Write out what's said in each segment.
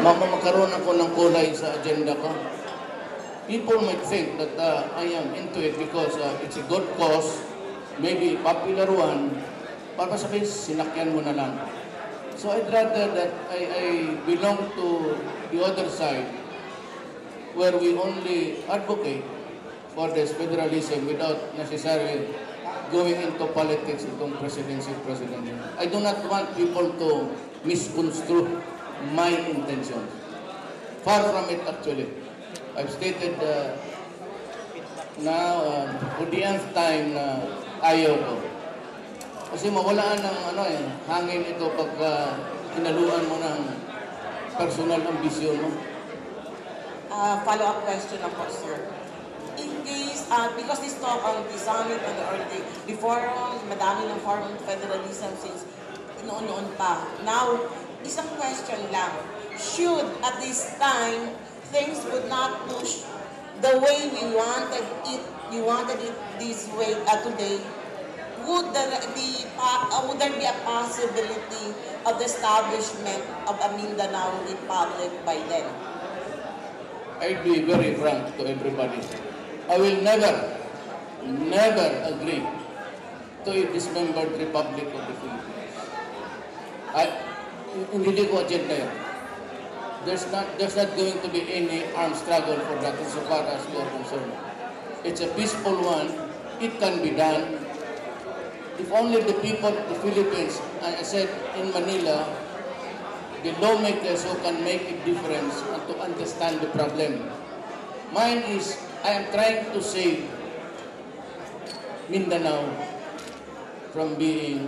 magkaroon ako ng kulay sa agenda ko. People might think that I am into it because it's a good cause, maybe popular one, para sabihin, sinakyan mo na lang. So I'd rather that I belong to the other side where we only advocate for this federalism without necessarily going into politics itong presidency. I do not want people to misconstrue my intentions. Far from it actually. I've stated now for the nth time na ayaw ko. Kasi mawalaan ng hangin ito pag hinaluan mo ng personal ambisyon mo. Follow-up question lang po, sir. In case, because this talk on the summit or the forum, madami ng forum federalism since noon-noon pa. Now, isang question lang. Should, at this time, things would not push the way we wanted it this way today, would there be a possibility of the establishment of a Mindanao Republic by then? I'd be very frank to everybody. I will never agree to a dismembered Republic of the Philippines. Hindi ko agenda yan. There's not going to be any armed struggle for that so far as we are concerned. It's a peaceful one. It can be done. If only the people of the Philippines, I said in Manila, the lawmakers who can make a difference and to understand the problem. Mine is, I am trying to save Mindanao from being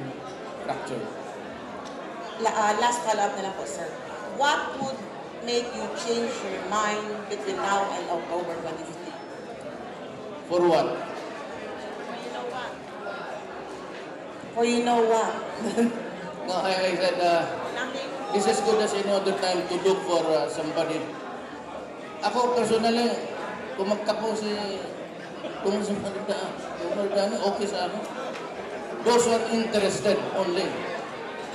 fractured. Last follow-up na lang po, sir. What would make you change your mind between now and October 2015? For what? For you know what? No, I said, this is good as any other time to look for somebody. Ako, personally, kumagkapo kung sa Mardani, okay sa akin. Those who are interested only.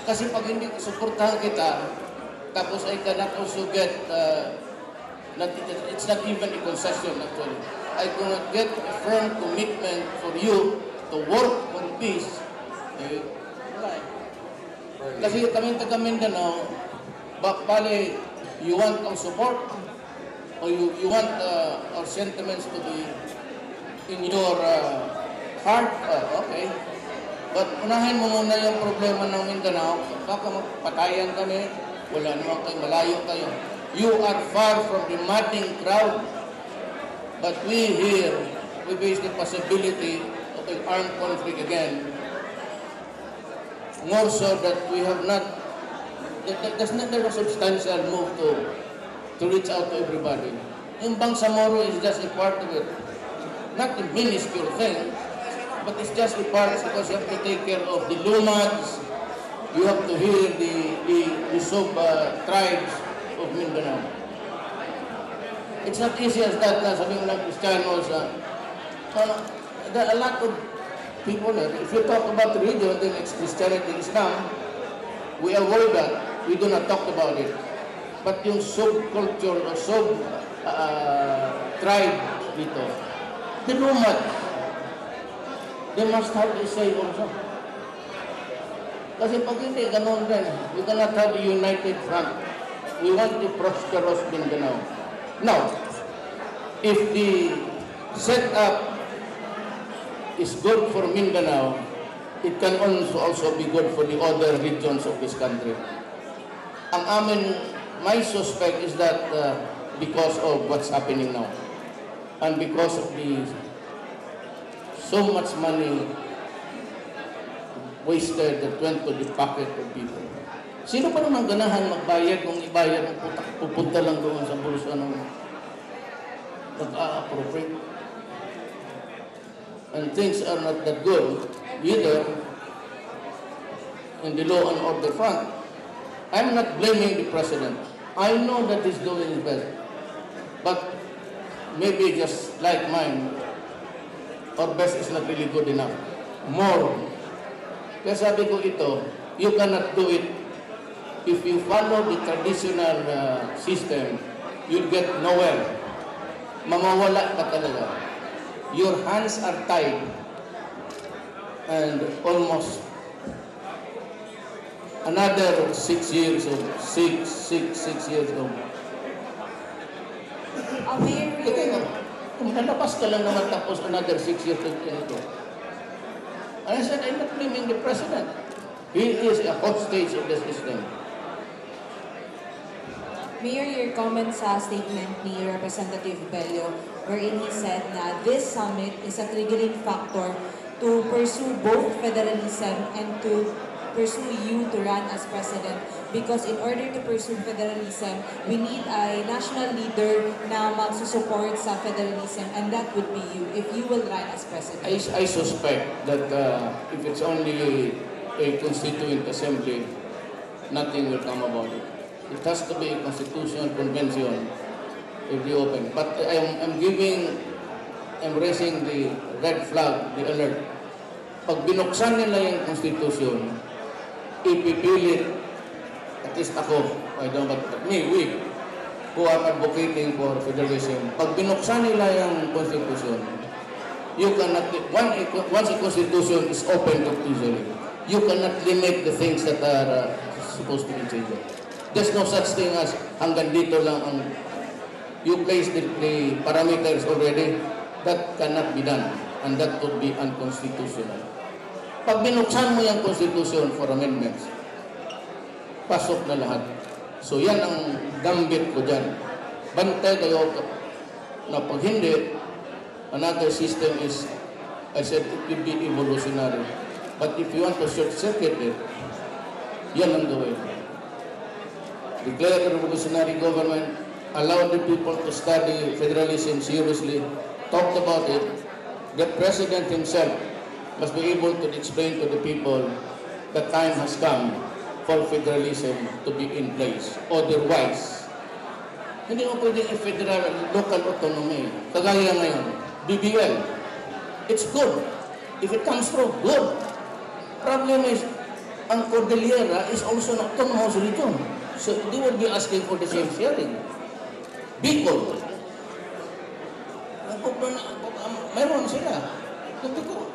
Kasi pag hindi suportahan kita, tapos I cannot also get, it's not even a concession actually. I cannot get a firm commitment for you to work for peace. Kasi kami taga Mindanao, bali, you want our support or you want our sentiments to be in your heart, okay. But unahin mo muna yung problema ng Mindanao, baka magpatayan kami, wala naman kayo, malayo kayo. You are far from the madding crowd, but we here, we face the possibility of an armed conflict again. More so that we have not, there's not a substantial move to reach out to everybody. Yung Bangsamoro is just a part of it. Not a minuscule thing, but it's just a part because you have to take care of the Lumads, you have to hear the sub-tribes of Mindanao. It's not easy as that, sabi mo lang Kristiyanos, there are a lot of people there. If you talk about religion, then it's Christianity, Islam. We avoid that. We do not talk about it. But yung subculture or sub-tribe dito, the Lumad, they must have a say also. Kasi pag hindi, ganun din. We cannot have a united front. We want a prosperous Mindanao. Now, if the setup is good for Mindanao, it can also be good for the other regions of this country. My suspect is that because of what's happening now, and because of so much money wasted that went to the pocket of people. Sino pa naman ganahan magbayad kung ibayad ng pupunta lang doon sa bulsa ng nag-a-appropriate? And things are not that good either in the law and order front. I'm not blaming the president. I know that he's doing his best. But maybe just like mine, our best is not really good enough. More. Kaya sabi ko ito, you cannot do it if you follow the traditional system, you'll get nowhere. Mamawala ka talaga. Your hands are tied and almost another 6 years of six years of Mayor, kung lalabas ka lang naman tapos another 6 years of ito. I said, I'm not blaming the president. He is a hostage of the system. Mayor, your comments sa statement ni Representative Bello, wherein he said na this summit is a triggering factor to pursue both federalism and to pursue you to run as president, because in order to pursue federalism, we need a national leader na magsusupport sa federalism, and that would be you if you will run as president. I suspect that if it's only a constituent assembly, nothing will come about it. It has to be a constitutional convention if they open. But I'm raising the red flag, the alert. Pag binuksan nila yung constitution, ipipilit, at least ako, I don't know, but we who are advocating for federalism, pag binuksan nila yung constitution, you cannot, once a constitution is open to easily, you cannot limit the things that are supposed to be changed. There's no such thing as hanggang dito lang ang, you place the parameters already, that cannot be done, and that could be unconstitutional. Pag binuksan mo yung constitution for amendments, pasok na lahat. So yan ang gambit ko dyan. Bantay kayo na pag hindi, another system is, I said, it will be evolutionary. But if you want to short-circuit it, yan ang gawin. Declare a revolutionary government, allow the people to study federalism seriously, talk about it. The president himself must be able to explain to the people that time has come for federalism to be in place. Otherwise, hindi mo pwedeng i-federal local autonomy. Kagaya ngayon, BBL. It's good. If it comes through, good. Problem is, ang Cordillera is also an autonomous region. So they will be asking for the same sharing. Bicol. Mayroon sila. Sabi ko,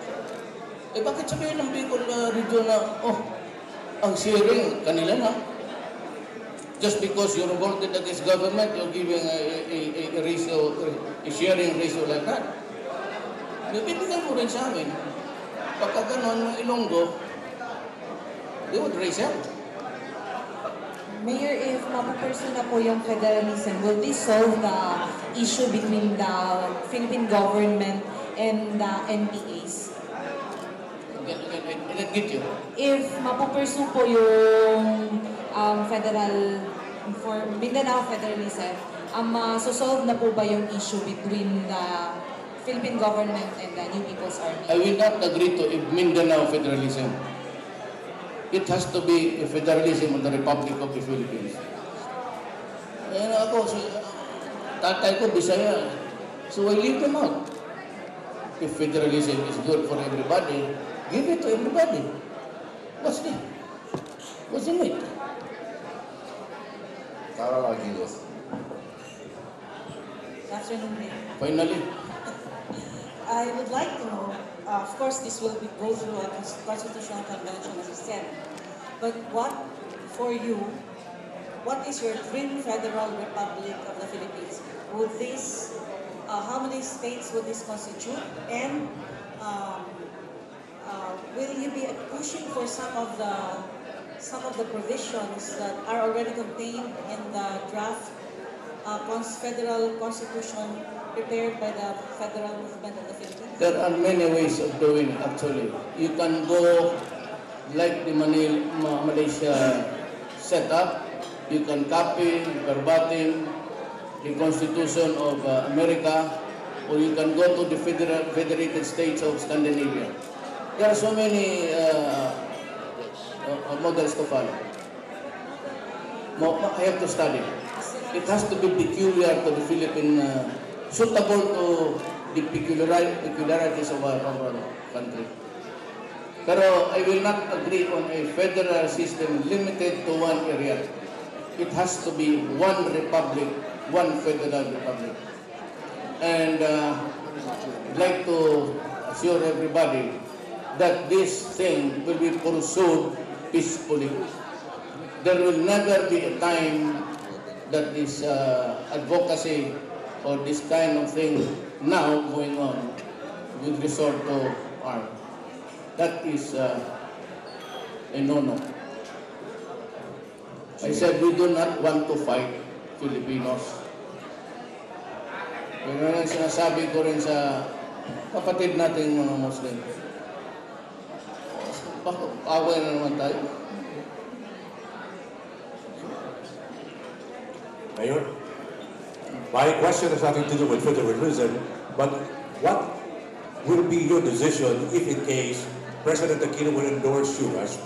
bakit sabihin ng Bicol region na, ang sharing kanila na? Just because you're revolted against government, you're giving a ratio, a sharing ratio like that. Bibigyan mo rin sa amin. Pagka ganon, Ilonggo, they would raise up. Mayor, if mapupursue na po yung federalism, will this solve the issue between the Philippine government and the NPAs? I didn't get you. If mapupursue po yung for Mindanao federalism, susolve na po ba yung issue between the Philippine government and the New People's Army? I will not agree to Mindanao federalism. It has to be a federalism of the Republic of the Philippines. Ayan ako, tatay ko, Bisaya. So I leave them out. If federalism is good for everybody, give it to everybody. What's the need? Carol Aguilos. Afternoon, Mayor. Finally, I would like to know, of course, this will go through a constitutional convention, as you said. But for you, what is your dream federal republic of the Philippines? Would this, how many states would this constitute? And will you be pushing for some of the provisions that are already contained in the draft federal constitution prepared by the Federal Movement of the Philippines? there are many ways of doing it, actually. You can go like the Malaysia setup. You can copy verbatim the Constitution of America, or you can go to the Federated States of Scandinavia. There are so many models to follow. I have to study. It has to be peculiar to the Philippine, suitable to the peculiarities of our country. Pero I will not agree on a federal system limited to one area. It has to be one republic, one federal republic. And I'd like to assure everybody that this thing will be pursued peacefully. There will never be a time that this advocacy or this kind of thing now going on will resort to arm. That is a no-no. I said we do not want to fight Filipinos. Pero yung sinasabi ko rin sa kapatid nating mga Muslim. Away na naman tayo. Mayor, my question has nothing to do with federalism, but what will be your decision if in case President Aquino will endorse you as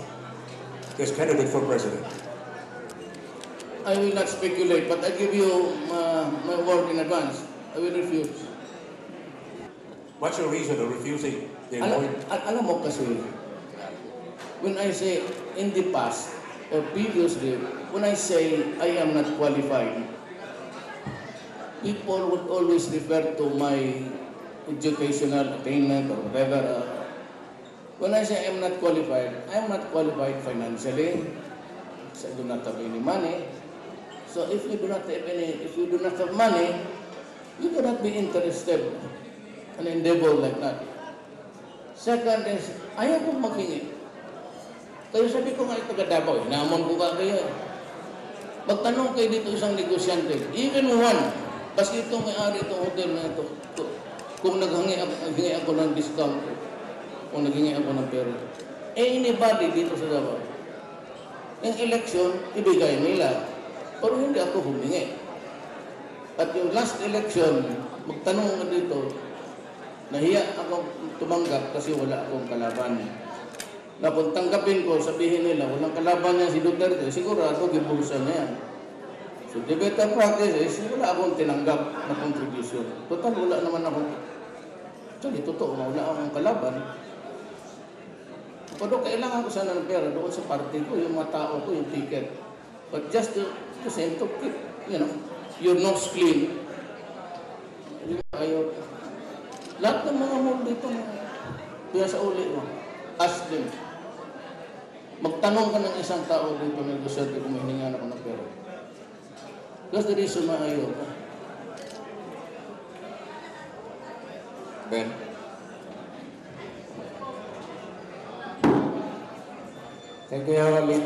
his candidate for president? I will not speculate, but I give you my word in advance. I will refuse. What's your reason of refusing the appointment? Alam mo kasi, when I say in the past or previously, when I say I am not qualified, people would always refer to my educational attainment or whatever. When I say I am not qualified financially, because I do not have any money. So if you do not have money, you cannot be interested in an endeavor like that. Second is, ayaw kong maghingi. Kaya sabi ko nga taga Davao, naamon ko ka kayo. Magtanong kayo dito isang negosyante, even one, basta itong may-ari itong hotel na ito, kung naghingi ako ng discount, kung naghingi ako ng pera. Anybody dito sa Davao, yung election, ibigay nila. Pero hindi ako humingi. At yung last election, magtanong nga dito, nahiya akong tumanggap kasi wala akong kalaban. Na kung tanggapin ko, sabihin nila, walang kalaban niya si Duterte, sigurado gibulsa na yan. So the better practice is, wala akong tinanggap na contribution. Total, wala naman akong, actually, totoo, wala akong kalaban. Pero kailangan ko sana ng pera doon sa party ko, yung mga tao ko, yung ticket. But just to keep, your nose clean. Ayaw. Lahat ng mga mall dito, kaya sa uli mo, ask them. Magtanong ka ng isang tao dito na negosyante kung hiningan ako ng pera. That's the reason na ayaw ka. Ben? Thank you, Rolly.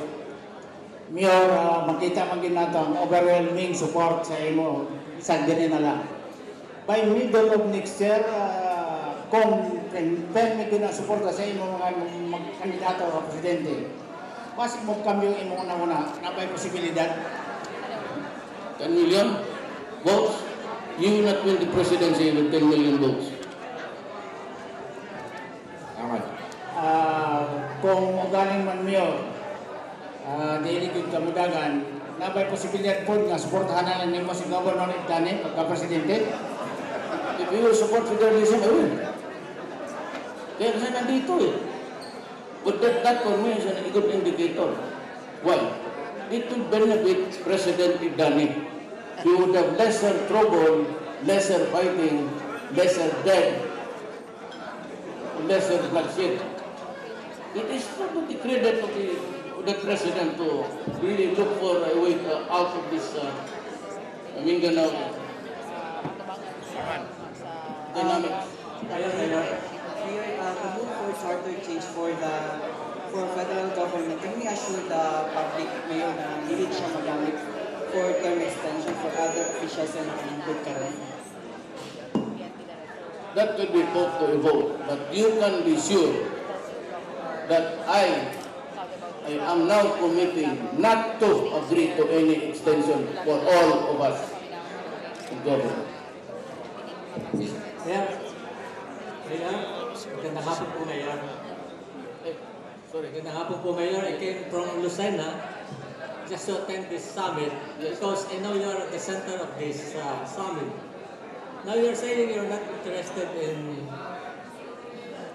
Mayor, makita man din nato ang overwhelming support sa imo. Isang din na lang. By middle of next year, kung may ginasuporta sa imo mga kandidato o presidente, pasig mo kambyo imo una-una, na may posibilidad? 10 million votes? You will not win the presidency with 10 million votes. Kung magaling man Mayor, dili gyud kamudagan, nabay posibilidad po nga suportahan na lang nimo si Governor Dani pagka-presidente? If you will support federalism, I will. Kaya kasi nandito eh. But that for me is a good indicator. Why? It will benefit President Dani. He would have lesser trouble, lesser fighting, lesser death, lesser bloodshed. It is not the credit of the president to really look for a way out of this Mindanao dynamics. Mayor, the move for charter change for federal government, can we assure the public, Mayor, na hindi siya magamit for term extension for other officials and good current? That will be put to a vote, but you can be sure that I am now committing not to agree to any extension for all of us in government. Magandang hapon po, Mayor. Magandang hapon po, Mayor. I came from Lucena just to attend this summit because I know you're at the center of this summit. Now you're saying you're not interested in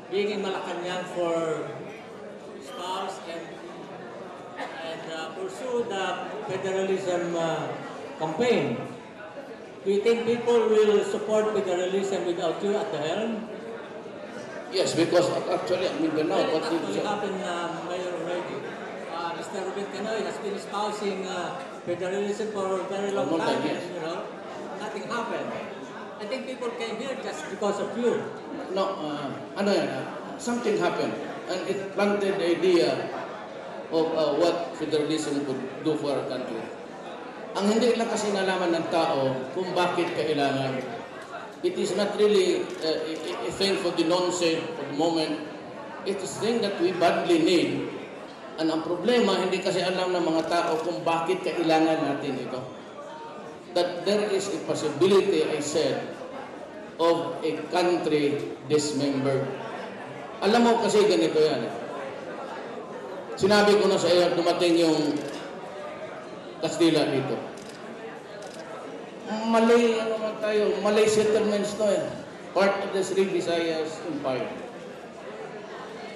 being in Malacanang for espouse and pursue the federalism campaign. Do you think people will support federalism without you at the helm? Yes, because actually, Mindanao, Well, it but actually happened, Mayor already. Mr. Ruben Canoy has been espousing federalism for a very long For more time, than years. and, nothing happened. I think people came here just because of you. no, something happened, and it planted the idea of what federalism could do for our country. Ang hindi lang kasi nalaman ng tao kung bakit kailangan. It is not really a thing for the nonsense for the moment. It is a thing that we badly need. And ang problema, hindi kasi alam ng mga tao kung bakit kailangan natin ito. That there is a possibility, I said, of a country dismembered. Alam mo kasi ganito yan. Sinabi ko na sa iyo, dumating yung Kastila dito. Malay, Malay settlements to eh. Part of the Sri Visayas Empire.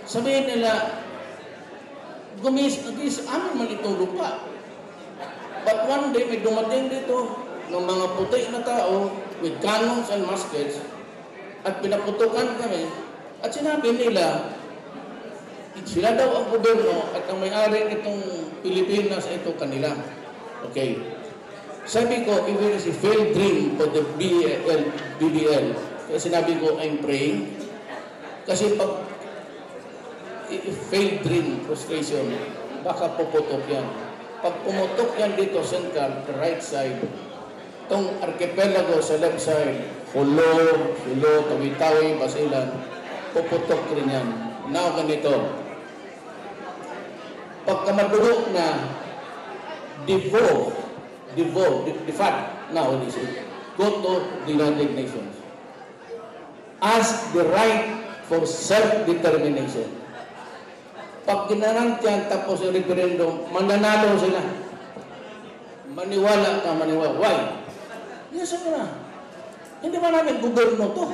Sabihin nila, amin man itong lupa. But one day, may dumating dito ng mga puti na tao with cannons and muskets at pinaputukan kami at sinabi nila, sila daw ang gobyerno at ang may-ari nitong Pilipinas ito kanila. Okay. Sabi ko, if it is a failed dream for the BBL, kaya sinabi ko, I'm praying. Kasi pag failed dream, frustration, baka puputok yan. Pag pumutok yan dito, central, the right side, itong archipelago sa left side, Hulo, Tawi-Tawi, Basilan, puputok rin yan. Now, ganito. Pagka madulok na, default, now this is, go to the United Nations. Ask the right for self-determination. Pag ginarant yan, tapos yung referendum, mananalo sila. Maniwala ka, maniwala. Why? Yes, na. Hindi ba namin gobyerno to?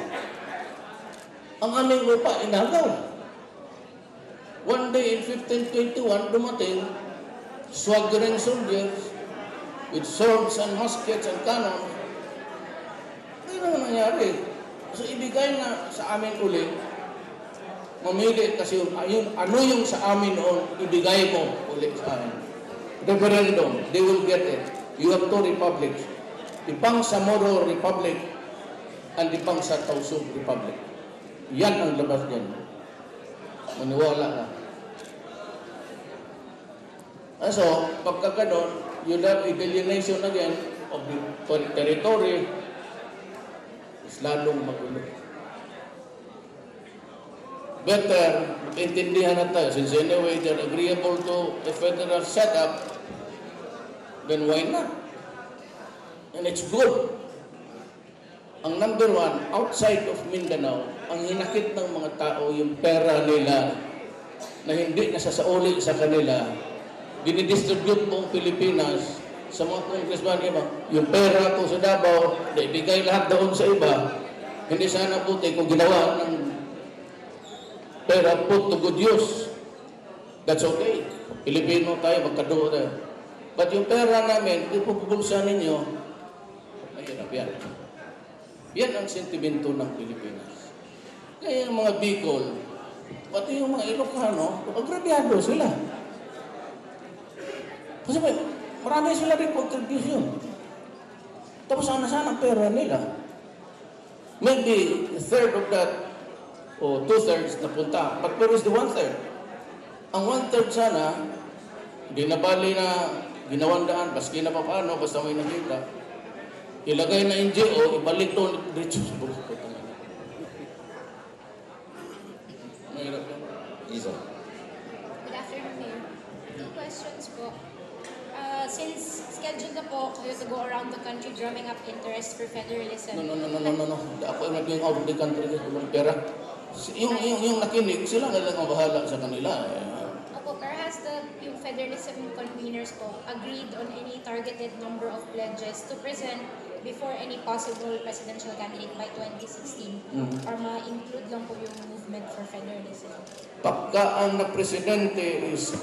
Ang aming lupa, inagaw. One day in 1521, dumating, swaggering soldiers with swords and muskets and cannons. Ano naman nangyari? So ibigay na sa amin ulit, mamili kasi ano yung sa amin noon, ibigay mo ulit sa amin. Referendum, they will get it. You have two republics. The Bangsamoro Republic and the Bangsatausug Republic. Yan ang labas dyan. Maniwala ka. So, pagka ganon, you have alienation again of the territory, is lalong magulo. Better, intindihan na tayo. Since anyway, they're agreeable to a federal setup, then why not? And it's good. Ang number one, outside of Mindanao, ang hinakit ng mga tao, yung pera nila na hindi nasasauli sa kanila, dinidistribute buong Pilipinas sa mga congressman, iba. Yung pera ko sa Davao, na ibigay lahat doon sa iba, hindi sana puti kung ginawa ng pera put to good use. That's okay. Pilipino tayo, magkaduo tayo. But yung pera namin, ipupulsa ninyo, ayun, yan. Yan ang sentimento ng Pilipinas. Kaya yung mga Bicol, pati yung mga Ilocano, agrabyado sila. Kasi marami sila rin contribution. Tapos sana ang pera nila. Maybe a third of that, o two-thirds napunta. But where is the one-third? Ang one-third sana, hindi na bali na ginawandaan, baski na paano, basta may nakita. Ilagay na NGO, ibalik to dito sa bukas. Mahirap yan. Isa. Good afternoon, Mayor. Two questions po. Since scheduled na po kayo to go around the country drumming up interest for federalism. No. Ako yung naging out of the country, walang pera. Yung nakinig, sila na lang ang bahala sa kanila. Opo, pero has yung federalism convener conveners po agreed on any targeted number of pledges to present before any possible presidential candidate by 2016 or ma-include lang po yung movement for federalism? Pagka ang presidente is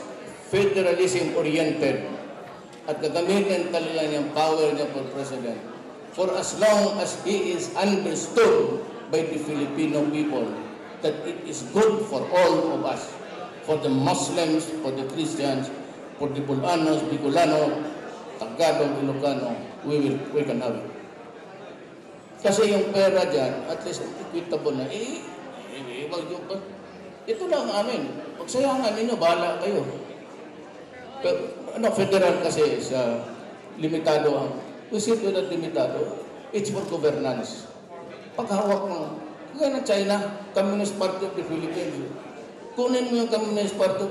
federalism-oriented at gagamitin talaga niyang power niya for president, for as long as he is understood by the Filipino people that it is good for all of us, for the Muslims, for the Christians, for the Bulanos, Bicolano, Tagalog, Ilocano, we can have it. Kasi yung pera dyan, at least equitable na, ito lang amin. Pagsayangan ninyo, bahala kayo. Pero, federal kasi sa limitado ang, we see to that limitado, it's for governance. Paghawak mo, kaya ng China, Communist Party of the Philippines, kunin mo yung Communist Party,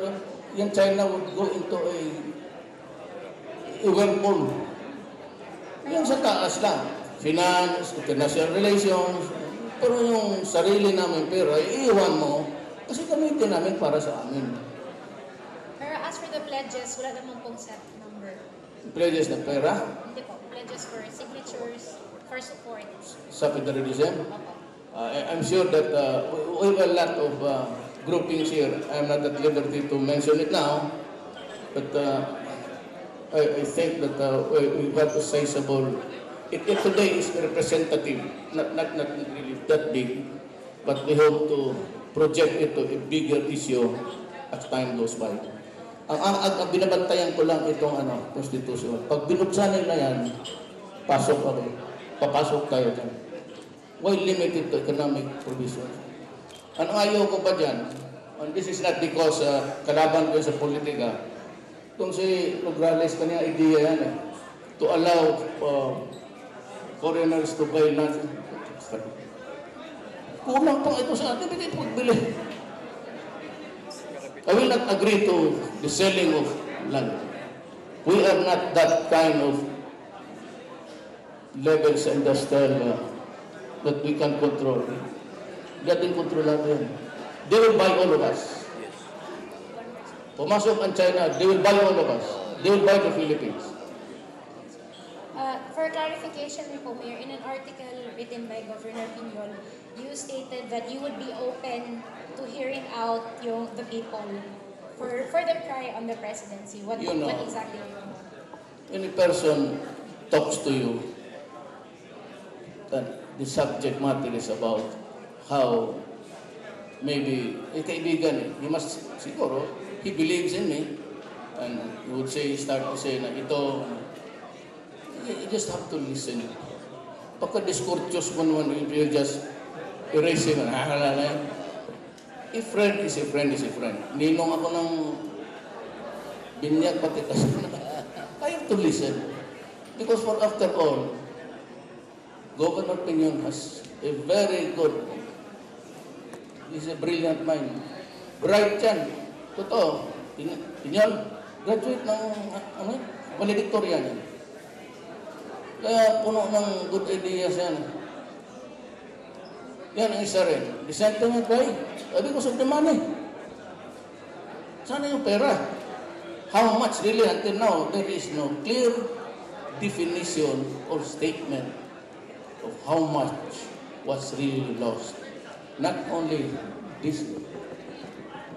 yung China would go into a whirlpool. Yung sa taas lang, finance, international relations, pero yung sarili namin pera, iiwan mo, kasi gamitin namin para sa amin. Pero as for the pledges, wala naman pong set number. Pledges na pera Hindi po, pledges for signatures, for support. sa federalism. Opo. I'm sure that we have a lot of groupings here. I'm not at liberty to mention it now, but I think that we got a sizable. It today is representative, not really that big, but we hope to project it to a bigger issue as time goes by. Ang binabantayan ko lang itong constitution. Pag binuksan nila yan, pasok ako. Papasok tayo dyan. Why limited to economic provisions? Ang ayaw ko pa dyan, and this is not because kalaban ko sa politika, itong si Nograles, kanya idea yan to allow foreigners to buy land. Kulang pang ito sa atin, hindi pagbili. I will not agree to the selling of land. We are not that kind of levels industrial that we can control. Dating control natin. They will buy all of us. Pumasok ang China, they will buy all of us. They will buy the Philippines. For clarification, po, Mayor, in an article written by Governor Piñol, you stated that you would be open to hearing out the people for the cry on the presidency. What exactly do you want? Any person talks to you that the subject matter is about how maybe kaibigan, he must siguro he believes in me, and he would start to say na ito, you just have to listen. Pagka-discourteous mo naman, you just erase him. A friend is a friend is a friend. Ninong ako ng binyag pati kasi I have to listen. Because for after all, Governor Piñon has a very good, he's a brilliant mind. Bright yan. Totoo. Piñon, graduate ng valedictorian yan. Kaya puno ng good ideas yan. Yan ang isa rin. The sentiment, why? Because of the money. Sana yung pera. How much really until now, there is no clear definition or statement of how much was really lost. Not only this.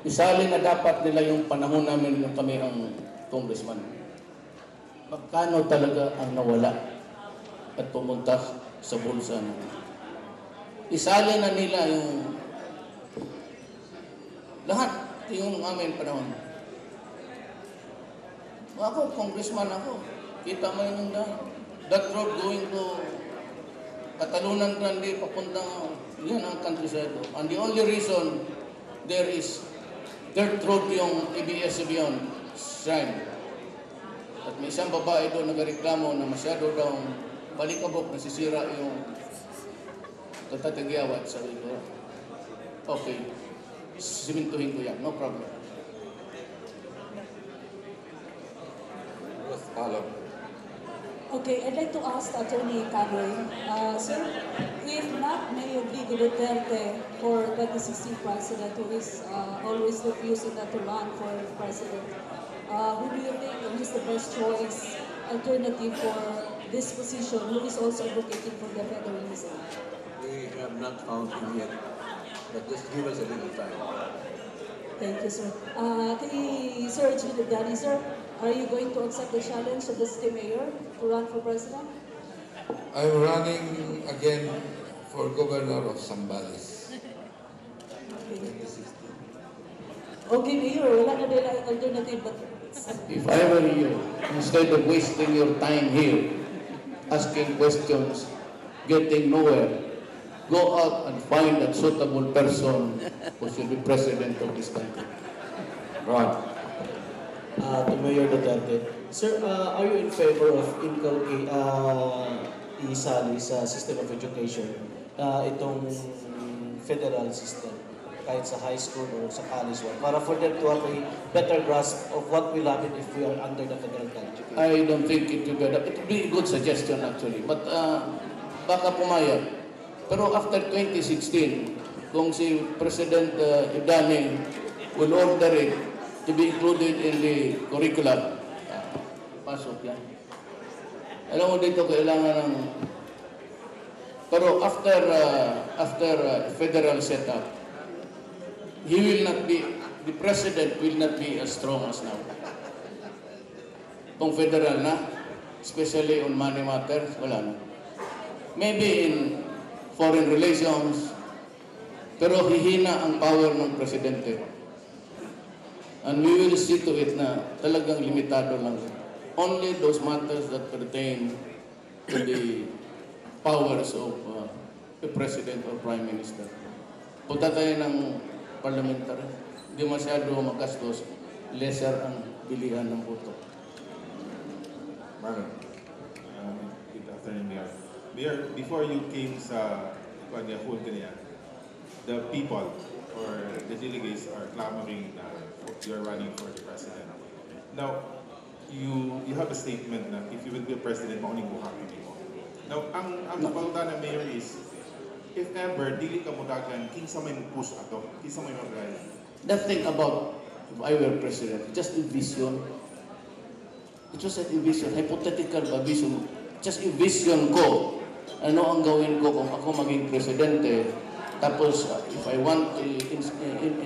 Isali na dapat nila yung panahon namin nung kami ang congressman. Magkano talaga ang nawala at pumunta sa bulsa namin. Isali na nila yung lahat yung amin panahon. Ako, congressman ako. Kita mo yung that road going to Katalunan Grande, papuntang yan ang countryside. And the only reason there is dirt road yung ABS-CBN shrine. At may isang babae doon nagreklamo na masyado daw balikabok, nasisira yung tatatagyawat sa ilo. Okay, simintuhin ko yan, no problem. Okay, I'd like to ask Attorney Canoy, sir, if not Mayor Vigo Duterte for 2016 president who is always refusing not to run for president, who do you think is the best choice alternative for this position, who is also advocating for the federalism? We have not found him yet, but just give us a little time. Thank you, sir. Sir Danny, sir, are you going to accept the challenge of the city mayor to run for president? I'm running again for governor of Zambales. Okay, mayor, wala na din alternative, but If I were you, instead of wasting your time here, asking questions, getting nowhere, go out and find a suitable person who should be president of this country. Ron. To Mayor Duterte. Sir, are you in favor of isali sa system of education itong federal system, kahit sa high school or sa college one, para for them to have a better grasp of what will happen if we are under the federal education? I don't think it will be a good suggestion actually, but baka pumayag. Pero after 2016, kung si President Idani will order it to be included in the curriculum, pasok yan. Alam mo dito kailangan ng... Pero after federal setup, the president will not be as strong as now. Kung federal na, especially on money matters, wala na. Maybe in foreign relations, pero hihina ang power ng presidente. And we will see to it na talagang limitado lang. Only those matters that pertain to the powers of the president or prime minister. Punta tayo ng parliamentary. Hindi masyado magastos. Lesser ang bilihan ng boto. Marlon. Good afternoon, Mayor. Mayor, before you came sa Panyahul kanya, the people or the delegates are clamoring na you're running for the president. Now, you have a statement na if you will be a president, mauning buhatin mo. Now, ang balta ng Mayor is, if ever, dili ka mudagan, kinsa may push ato, kinsa may mag-rally. The thing about if I were president, just a vision. It was a vision, hypothetical ba vision. Just a vision ko. Ano ang gawin ko kung ako maging presidente. Tapos, if I want to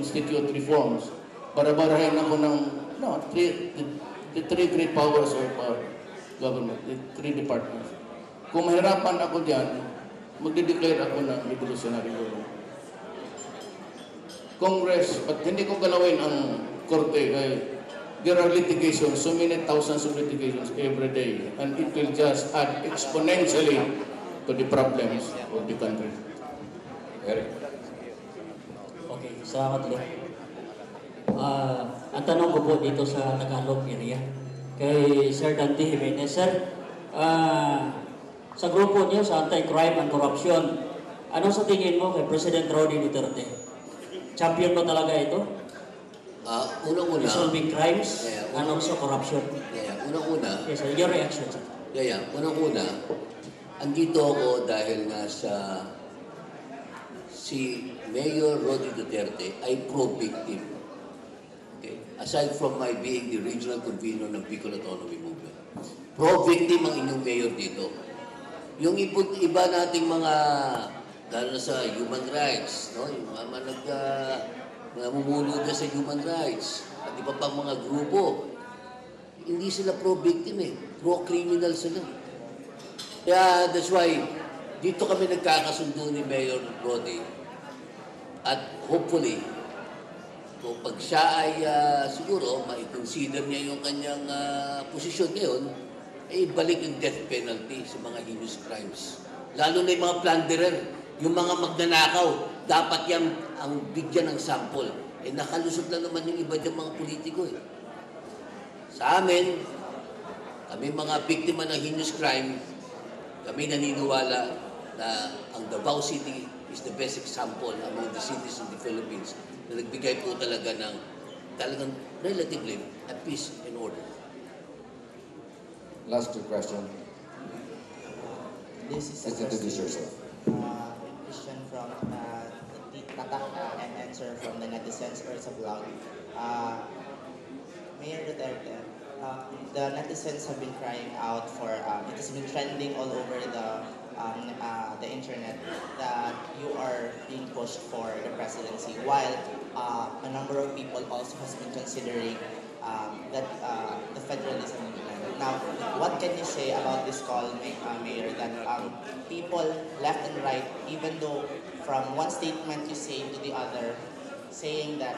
institute reforms, barabarahin ako ng, the three great powers of government, the three departments. Kung mahirapan ako dyan, magde-declare ako ng revolutionary government. Congress, but hindi ko galawin ang korte. There are litigations, so many thousands of litigations every day, and it will just add exponentially to the problems of the country. Eric. Okay, salamat ulit. Ang tanong ko po dito sa Tagalog area, kay Sir Dante Jimenez. Sir, sa grupo niyo sa anti-crime and corruption, ano sa tingin mo kay President Rodney Duterte? Champion ba talaga ito? Unang-una, resolving crimes and also corruption. Unang-una, yes, sir, your reaction, sir. Unang-una, andito ako dahil nga si Mayor Rodney Duterte ay pro-victim. Okay? Aside from my being the regional convener ng Bicol Autonomy Movement. Pro-victim ang inyong mayor dito. Yung iba nating mga, lalo na sa human rights, no? Yung mga namumuno na sa human rights, at iba pang mga grupo, hindi sila pro-victim pro-criminal sila. Kaya that's why dito kami nagkakasundo ni Mayor Rodney. At hopefully, kung pag siya ay siguro, ma-consider niya yung kanyang posisyon ngayon, ay balik yung death penalty sa mga heinous crimes. Lalo na yung mga plunderer, yung mga magnanakaw, dapat yan ang bigyan ng sample. Nakalusot lang naman yung iba diyang mga politiko. Sa amin, kami mga biktima ng heinous crime, kami naniniwala na ang Davao City is the best example among the cities in the Philippines na nagbigay po talaga ng talagang relatively at peace and order. Last two questions. This is Introduce yourself. question from tatak and answer from the netizens or sa blog. Mayor Duterte, the netizens have been crying out for, it has been trending all over the internet that you are being pushed for the presidency, while a number of people also has been considering that the federalism movement. Now, what can you say about this call, Mayor, that people left and right, even though from one statement you say to the other, saying that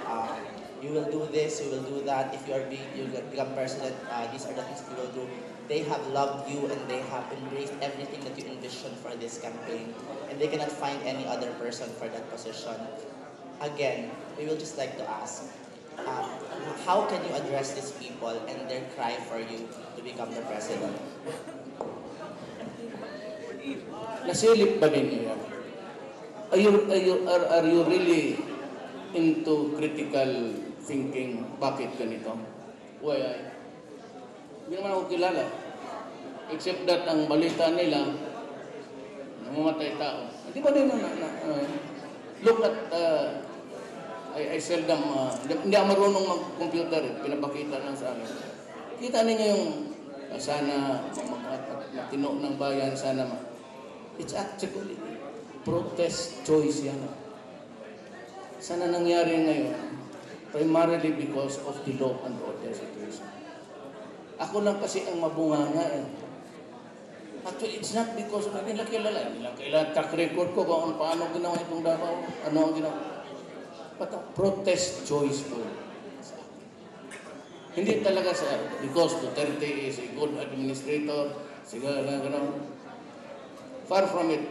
you will do this, you will do that, if you become president, these are the things you will do. They have loved you and they have embraced everything that you envisioned for this campaign, and they cannot find any other person for that position. Again, we will just like to ask, how can you address these people and their cry for you to become the president? Nasilip ba ninyo yan? Are you really into critical thinking? Bakit ganito? Why? Hindi naman ako kilala. Except that ang balita nila, namamatay tao. Di ba din look at, I seldom, hindi ako marunong mag-computer, pinapakita lang sa akin. Kita ninyo yung sana matino ng bayan, sana it's actually protest choice yan. Sana nangyari ngayon, primarily because of the law and order situation. Ako lang kasi ang mabunganga eh. Actually, it's not because of nila kilala. Nila kilala track record ko kung paano ginawa itong Davao, ano ang ginawa. But a protest choice po. Hindi talaga sa because Duterte is a good administrator, siguro gano'n. Far from it.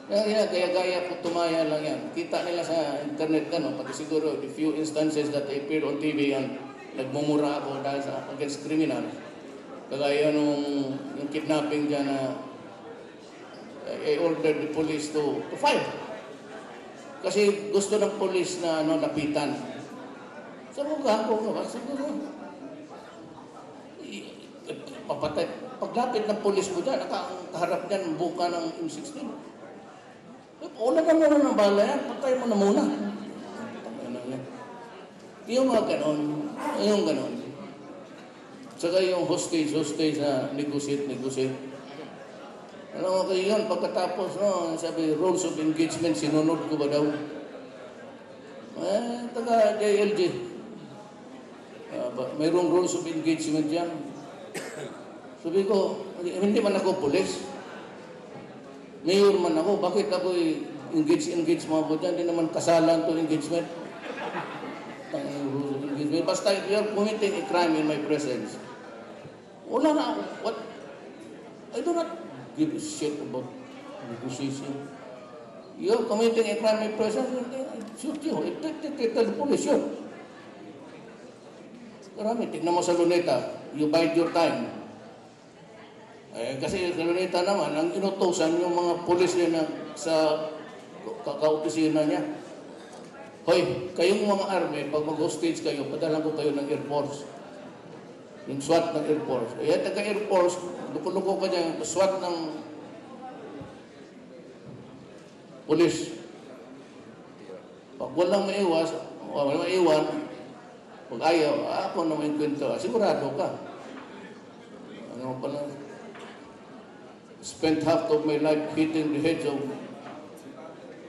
Gaya-gaya po, tumaya lang yan. Kita nila sa internet gano'n, pati siguro the few instances that appeared on TV yan, nagmumura ako dahil sa against criminal. Kagaya nung yung kidnapping dyan na I ordered the police to fight. Kasi gusto ng police na lapitan. Sabi ko ba? Papatay. Paglapit ng police ko dyan, nakaharap dyan buka ng M16. Wala ka muna ng bala yan, patay mo na muna. Yung mga ganon, yung ganon. Saka yung hostage na negotiate. Alam mo kayo yun, pagkatapos, sabi, rules of engagement, sinunod ko ba daw? Taga JLG. Mayroong rules of engagement yan. Sabi ko, hindi man ako pulis. Mayor man ako, bakit ako engage mo ako dyan? Hindi naman kasalan to engagement. Basta if you're committing a crime in my presence, wala na ako. What? I do not give a shit about negotiation. You're committing a crime in my presence, I shoot you. Tell the police yun. Karami, tignan mo sa Luneta, you bide your time. Kasi sa Luneta naman, ang inutosan yung mga polis niya sa kakaopisina niya. Hoy, kayong mga army, pag mag-hostage kayo, padalan ko kayo ng Air Force. Yung SWAT ng Air Force. Taga-Air Force, luko-luko ka niya, SWAT ng polis. Pag walang maiwas, walang maiwan, pag ayaw, ako na may kwento. Sigurado ka. Ano pala? Spent half of my life hitting the heads of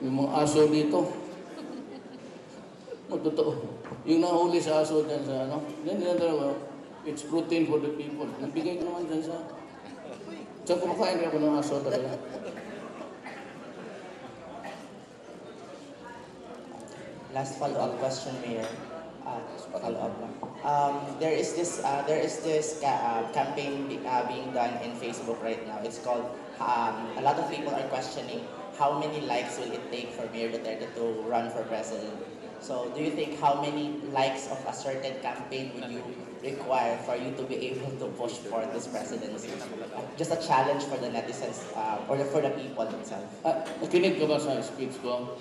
yung mga aso dito. Totoo. Yung nahuli sa aso dyan sa it's protein for the people. Nagbigay ko naman dyan sa... So kumakain rin ako ng aso talaga. Last follow-up question, Mayor. Follow-up lang. There is this campaign being done in Facebook right now. It's called, a lot of people are questioning how many likes will it take for Mayor Duterte to run for president. So, do you think how many likes of a certain campaign would you require for you to be able to push for this presidency? Just a challenge for the netizens, or for the people themselves. Nakinig ka ba sa speech ko?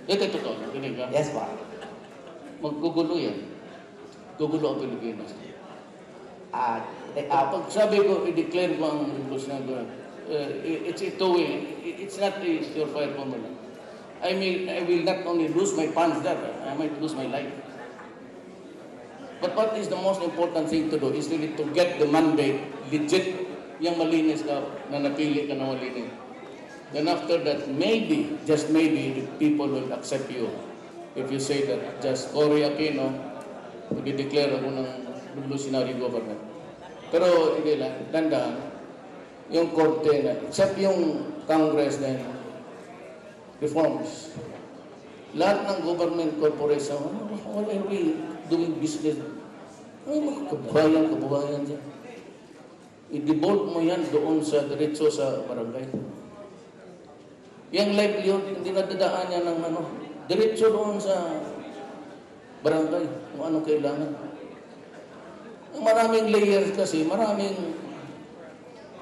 Ito totoo, nakinig ka? Yes, ba? Maggugulo yan. Gugulo ang Pilipinas. Pag sabi ko, i-declare ko ang impulse na doon, it's a two-way. It's not a surefire formula. I will not only lose my funds there, I might lose my life. But what is the most important thing to do is really to get the mandate legit, yung malinis ka, na napili ka na malinis. Then after that, maybe, just maybe, the people will accept you. If you say that just Cory Aquino, i-declare ako ng revolutionary government. Pero hindi lang, tandaan, yung korte na, except yung Congress na reforms. Lahat ng government corporation, all are we doing business? Ay, mga kabuhayan dyan. I-devolve mo yan doon sa diretso sa barangay. Yung livelihood, hindi nadadaan niya ng ano, diretso doon sa barangay, kung anong kailangan. Maraming layers kasi, maraming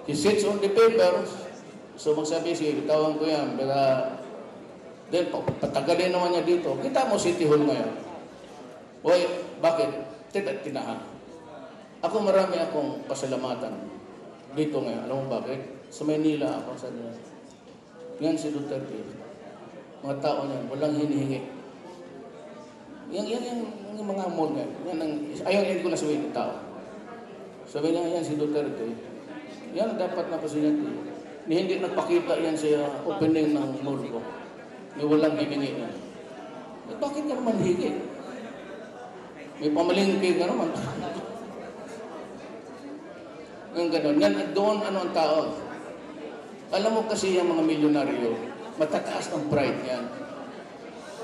he sits on the papers. So magsabi siya, bitawan ko yan, then patagalin naman niya dito. Kita mo City Hall ngayon. Hoy, bakit? Tinahan. Ako marami akong pasalamatan dito ngayon. Alam mo bakit? Sa Maynila ako sa nila. Yan si Duterte. Mga tao niyan, walang hinihingi. Yung mga mall nga. Ayaw ko na sabihin ng tao. Sabi niya, yan si Duterte. Yan dapat na presidente. Hindi nagpakita yan sa opening ng mall ko. May walang hiningi yan. Eh, bakit ka naman higi? May pamalingki ka naman. Yung gano'n. Yan, doon ano ang tao. Alam mo kasi yung mga milyonaryo, matataas ng pride yan.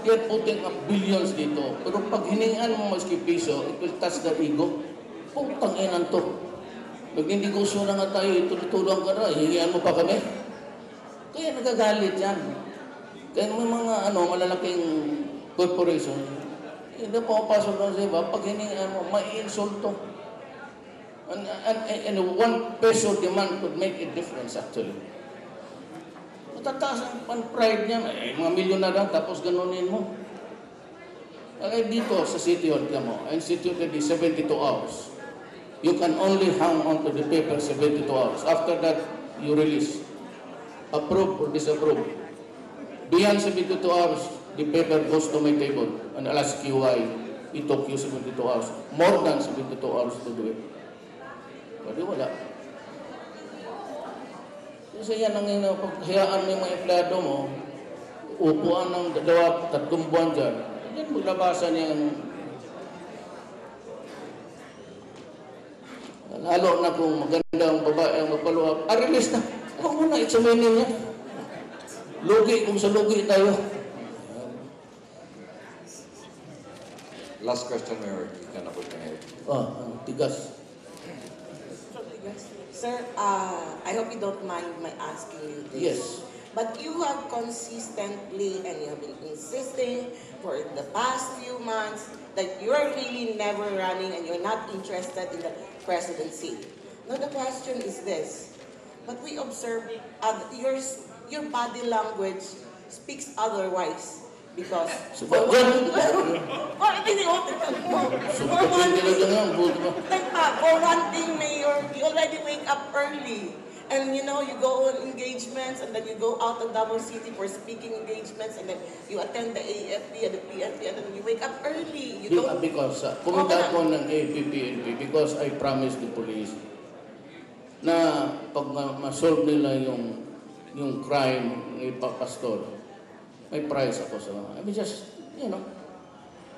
They are putting up billions dito. Pero pag hiningan mo maski piso, it will touch their ego. Putang inan to. Nagninegosyo na nga tayo, itulong ka na, hihingian mo pa kami. Kaya nagagalit yan. Kaya may mga malalaking corporation, hindi pa papasok na sa iba, pag hiningan mo, mai-insulto. And 1 peso demand could make a difference actually. Matataas ang pride niya, mga milyon na lang, tapos ganunin mo. Kaya dito sa City Hall, I instituted the 72 hours. You can only hang on to the paper 72 hours. After that, you release. Approve or disapprove. Beyond 72 hours, the paper goes to my table and I'll ask you why it took you 72 hours. More than 72 hours to do it. Pwede wala. Kasi yan ang paghayaan mo yung mga empleyado mo, upuan ng 2-3 buwan dyan, yan maglabasan yung lalo na kung magandang babae ang magpaluhap, release na. Huwag mo na examinin niya. Lugi kung sa lugi tayo. Last question, Mayor. You can put your head. Tigas. Sir, I hope you don't mind my asking you this. Yes. But you have consistently and you have been insisting for the past few months that you are really never running and you're not interested in the presidency. Now the question is this, but we observe your body language speaks otherwise because for one thing, Mayor, you already wake up early. And you know, you go on engagements and then you go out of Davao City for speaking engagements and then you attend the AFP and the PNP and then you wake up early. You don't... Because, kumita ako ng AFP, PNP because I promised the police na pag ma-solve nila yung crime ni Pastor, may prize ako sa mga. I mean just, you know,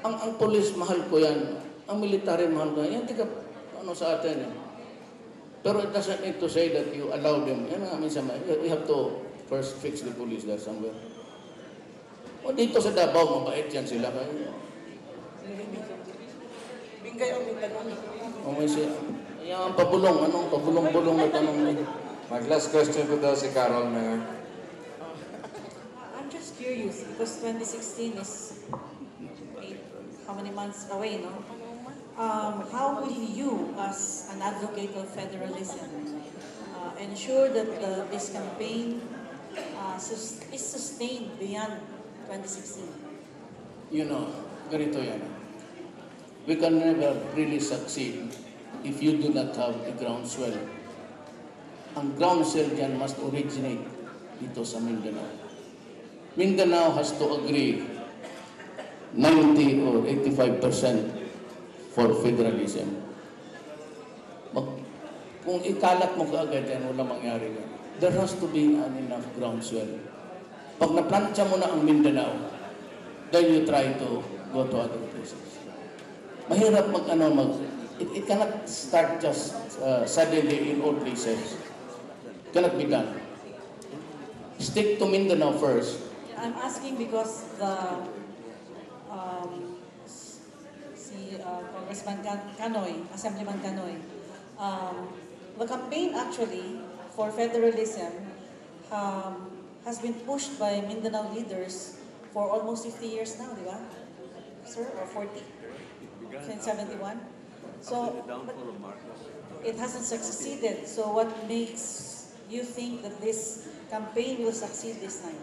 ang police mahal ko yan, ang military mahal ko yan, tika, sa atin Pero it doesn't need to say that you allow them. Yan nga, minsan, you have to first fix the police there somewhere. O dito sa Davao, mabait yan sila. Bingay ang tanong. O may siya. Yung pabulong, anong pabulong-bulong na tanong niya? Last question ko daw si Carol, Mayor. I'm just curious because 2016 is how many months away, no? How will you, as an advocate of federalism, ensure that this campaign is sustained beyond 2016? You know, ganito yan. We can never really succeed if you do not have a groundswell. Ang groundswell dyan must originate dito sa Mindanao. Mindanao has to agree 90 or 85% for federalism. Kung ikalat mo kaagad yan, wala mangyari yan. There has to be an enough groundswell. Pag naplantya mo na ang Mindanao, then you try to go to other places. Mahirap it cannot start just suddenly in all places. It cannot be done. Stick to Mindanao first. I'm asking because the Congressman Canoy, Assemblyman Canoy, the campaign actually for federalism has been pushed by Mindanao leaders for almost 50 years now, di ba? Sir, or 40? Since 71? So, but it hasn't succeeded. So what makes you think that this campaign will succeed this time?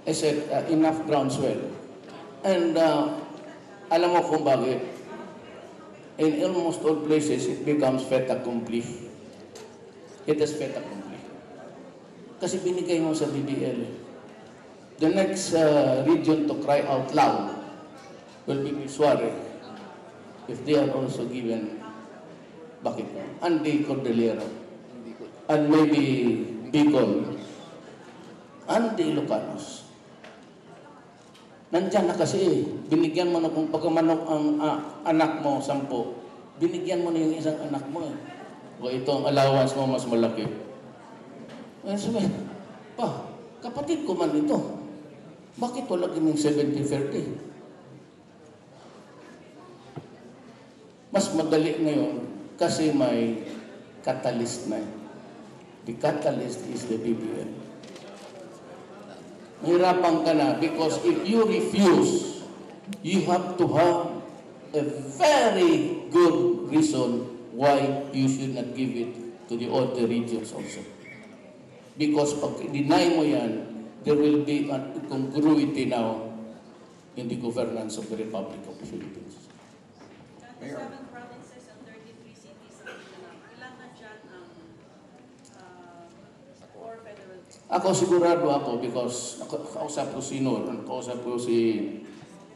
I said, enough groundswell. And alam mo kung bakit? In almost all places, it becomes fait accompli. It is fait accompli. Kasi binigay mo sa BDL. The next region to cry out loud will be Misuare if they are also given Andy Cordillera and maybe Bicol and the Ilocanos. Nandyan na kasi, binigyan mo na kung pagkamanok ang anak mo, 10, binigyan mo na yung isang anak mo eh. O ito ang allowance mo mas malaki. Ay, sabi, pa, kapatid ko man ito. Bakit wala kaming 70-30? Mas madali ngayon kasi may catalyst na. The catalyst is the BBM. Mahirapan ka na because if you refuse, you have to have a very good reason why you should not give it to the other regions also. Because pag deny mo yan, there will be an incongruity now in the governance of the Republic of the Philippines. 7 provinces and 33 cities sa Mindanao. Ilan na dyan ang for federal? Ako sigurado ako because nakausap ko si Noor, nakausap ko si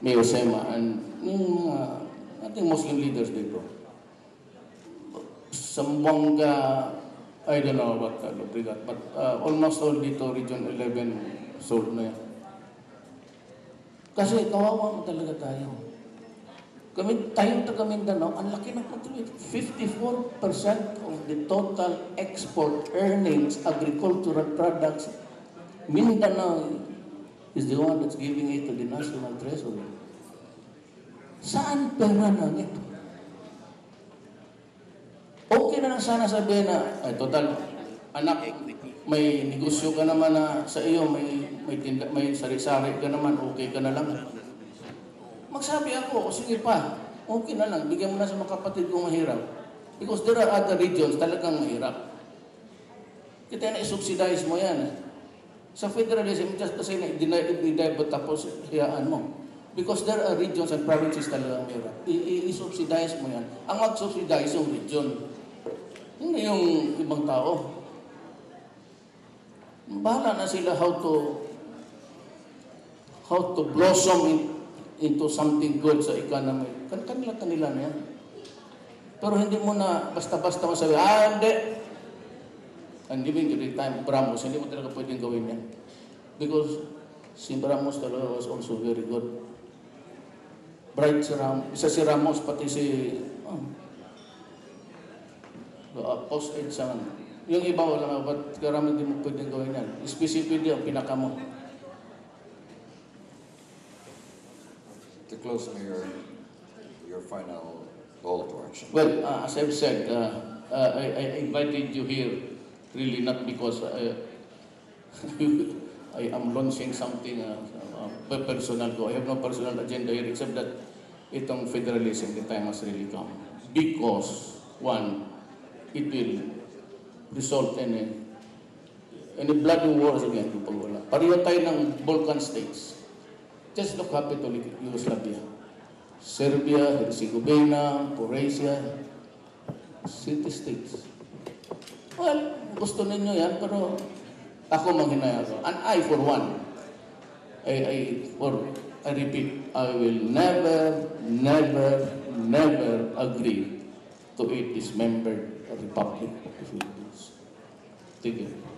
Mayor Sema and yung ating Muslim leaders dito. Sambuanga, I don't know what Lubrigat, but almost all dito, Region 11 sold na yan. Kasi kawawa mo talaga tayo. Tayong taga Mindanao, ang laki ng contribute. 54% of the total export earnings, agricultural products, Mindanao is the one that's giving it to the National Treasury. Saan pera na ito? Okay na lang sana sabihin na, ay total, anak, may negosyo ka naman na sa iyo, may sari-sari ka naman, okay ka na lang. Magsabi ako, sige pa, okay na lang, bigyan mo na sa mga kapatid kong mahirap. Because there are other regions talagang mahirap. Kita na i-subsidize mo yan. Sa federalism, just kasi na-deny but tapos hiyaan mo. Because there are regions and provinces talagang mahirap. I-subsidize mo yan. Ang mag-subsidize yung region. Hindi yung ibang tao. Bahala na sila how to blossom into something good sa economy. Kanila na yan. Pero hindi mo na basta-basta masabi, hindi. And even to the time of Ramos, hindi mo talaga pwedeng gawin yan. Because si Ramos talaga was also very good. Bright si Ramos, isa si Ramos, pati si post-ed sa yung iba wala nga, ba't karami hindi mo pwedeng gawin yan? Specifically ang pinaka mo. To close, Mayor, your final call to action. Well, as I've said, I invited you here really not because I am launching something personal ko. I have no personal agenda here except that itong federalism, the time has really come. Because, one, it will result in a bloody wars again. Pareho tayo ng Balkan states. Just look happy to Yugoslavia. Serbia, Herzegovina, Croatia, city states. Well, gusto ninyo yan, pero ako manghinaya ko. And I, for one, I repeat, I will never, never, never agree to a dismembered Republic of the Philippines. Thank you.